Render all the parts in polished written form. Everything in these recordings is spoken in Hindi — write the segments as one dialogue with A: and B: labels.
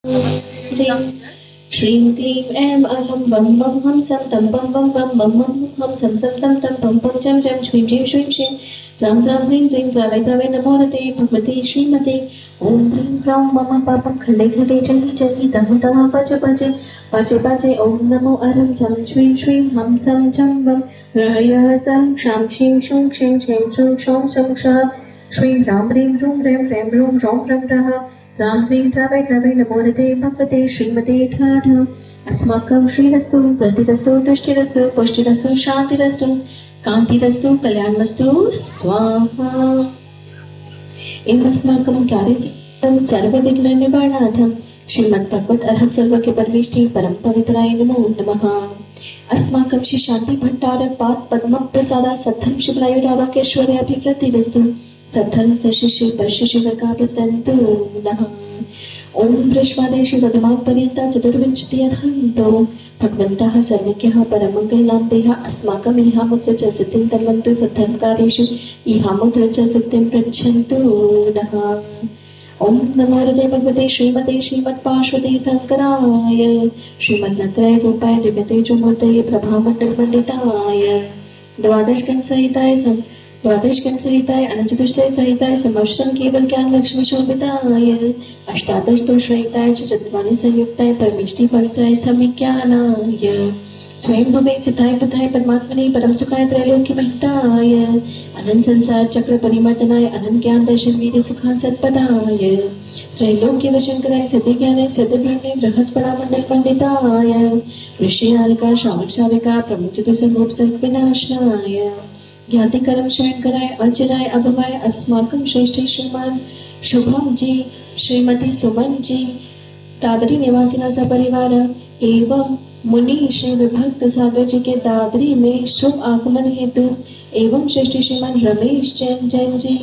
A: ह्रीं श्रीं क्लीं ऐं अहं बं बं हम सं तं बं बं बं बं बं हम सं सं तं तं पं पं चं चं श्रीं श्रीं श्रीं श्रीं त्रां त्रां ह्रीं ह्रीं त्रावै त्रावै नमो रते भगवते श्रीमते ॐ ह्रीं क्रां मम पापं खण्डे खण्डे जहि जहि तः तः पच पच पाचे पाचे ॐ नमो अरं चं श्रीं श्रीं हम सं चं वं ह्रयः सं क्षां क्षीं शूं क्षीं क्षीं शूं क्षौं शं क्षः श्रीं ह्रां ह्रीं ह्रूं ह्रैं ह्रैं ह्रूं ह्रौं ह्रं ह्रः त्रां ह्रीं त्रावै त्रावै नमो रते भगवते श्रीमते ठ ठ अस्माकं श्रीरस्तु प्रतिरस्तु तुष्टिरस्तु पुष्टिरस्तु शान्तिरस्तु कान्तिरस्तु कल्याणमस्तु स्वाहा एवमस्माकं कार्यसिद्धं सर्वविघ्ननिवारणार्थं श्रीमद्भगवत अरहत सर्व के परमेष्टि परम पवित्राय नमो नमः। अस्माकं श्री शांति भट्टारक पाद पद्म प्रसादा सद्धर्म शिवलायुरावाकेश्वर्याभिवृद्धिरस्तु सद्धर्म सशिश्री परशिश्री वर्गा प्रसदन्तु नः। ओम ब्रह्मादे शिवदमापर्यन्ता चतुर्विंशति अर्हन्तो भगवन्तः सर्वज्ञः परमङ्गलान्तेः अस्माकम् इहामुत्र च सिद्धिं तन्वन्तु सद्धर्मकार्येषु इहामुत्र च सिद्धिं पृच्छन्तु नः। ओम नमो हृदय भगवते श्रीमते श्रीमत्पार्श्वतीर्थङ्कराय श्रीमन्नत्रय रूपाय दिव्यतेजोमूर्तये प्रभामण्डलमण्डिताय द्वादशकंसहिताय अनंतदुष्टय सहिताय समवश्रम केवल ज्ञान लक्ष्मी शोभिताय अष्टादश दोषरहिताय चतुर्वाणी संयुक्ताय परमेष्टि पवित्राय समिज्ञानाय स्वयं भुवे सिद्धाय बुद्धाय परमात्मने परम सुखाय त्रैलोक्य महिताय अनंत संसार चक्र परिमर्दनाय अनंत ज्ञान दर्शन वीर्य सुखा सत्पदाय त्रैलोक्य वशंकराय सत्य ज्ञानाय सत्य ब्रह्मणे बृहत् परामंडल पंडिताय ऋषि नारिका श्रावक श्राविका प्रमुख चतुर्संगोप संग विनाशनाय ज्ञाति कर्म शरण कराय अचिराय अभवाय अस्माकं श्रेष्ठ श्रीमान शुभम जी श्रीमती सुमन जी दादरी निवासिना परिवार एवं मुनि श्री विभक्त सागर जी के दादरी में शुभ आगमन हेतु एवं श्रेष्ठ श्रीमान रमेश जैन जी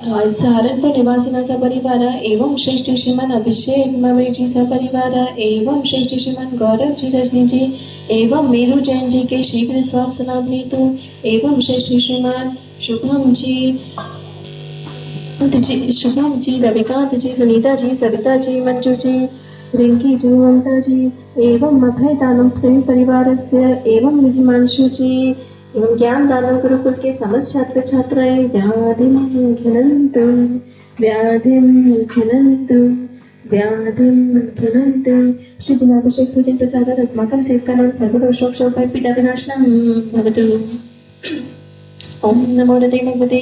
A: सहारनपुर निवासिना परिवार एवं श्रेष्ठ श्रीमान अभिषेक मवे जी परिवार एवं श्रेष्ठ श्रीमान गौरव जी रजनी जी एवं मेरू जैन जी के शीघ्र स्वास्थ्य लाभ हेतु एवं श्रेष्ठ श्रीमान शुभम जी रविकांत जी सुनीता जी सविता जी मंजू जी रिंकी जी ममता जी एवं अभय दानव सिंह परिवार से एवं हिमांशु जी एवं ज्ञान दानव गुरुकुल के समस्त छात्र छात्राएं व्याधिं खिलन्तु श्री जनाभिषेक पूजन प्रसाद अस्माकं सेवकानां सर्वदोषोपशापाय पीडा विनाशनं भवतु। ओम नमो भगवते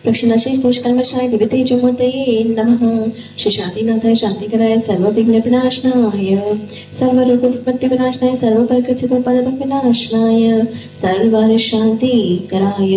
A: प्रक्षिणाशीष दोषकर्मशाय दिव्यतेजोमूर्तये नमः। श्री शांतिनाथाय शांतिकराय सर्वविघ्न विनाशनाय सर्वरोगविनाशनाय सर्ववर्गचतुर्पद विनाशनाय सर्वशांतिकराय